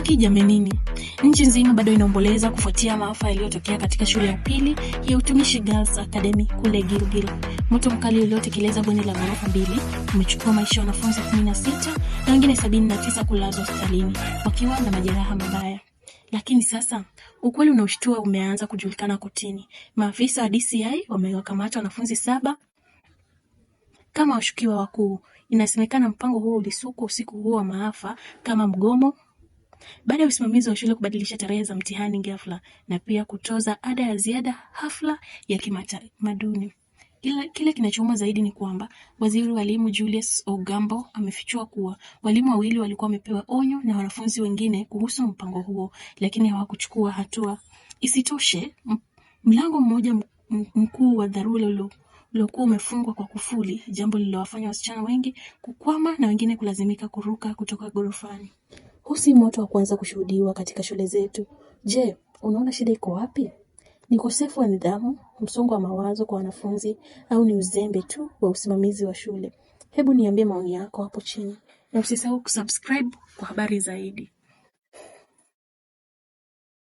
Jamenini. Nchi nzima bado inaomboleza kufuatia maafa yaliyotokea katika shule ya upili ya Utumishi Girls Academy kule Gilgil. Moto mkali uliotekeleza bweni la ghorofa 2 umechukua maisha ya wanafunzi 16 na wengine 79 kulazwa hospitalini wakiwa na majeraha mabaya. Lakini sasa ukweli unaoshtua umeanza kujulikana kotini. Maafisa wa DCI wamewakamata wanafunzi 7 kama washukiwa wakuu. Inasemekana mpango huo ulisukwa usiku huo wa maafa kama mgomo baada ya usimamizi wa shule kubadilisha tarehe za mtihani ghafla na pia kutoza ada ya ziada hafla ya kitamaduni. Kile kinachouma zaidi ni kwamba waziri wa elimu Julius Ogambo amefichua kuwa walimu wawili walikuwa wamepewa onyo na wanafunzi wengine kuhusu mpango huo, lakini hawakuchukua hatua. Isitoshe, mlango mmoja mkuu wa dharura uliokuwa umefungwa kwa kufuli, jambo lililowafanya wasichana wengi kukwama na wengine kulazimika kuruka kutoka gorofani. Huu si moto wa kwanza kushuhudiwa katika shule zetu. Je, unaona shida iko wapi? Ni ukosefu wa nidhamu, msongo wa mawazo kwa wanafunzi, au ni uzembe tu wa usimamizi wa shule? Hebu niambie maoni yako hapo chini. Na usisahau kusubscribe kwa habari zaidi.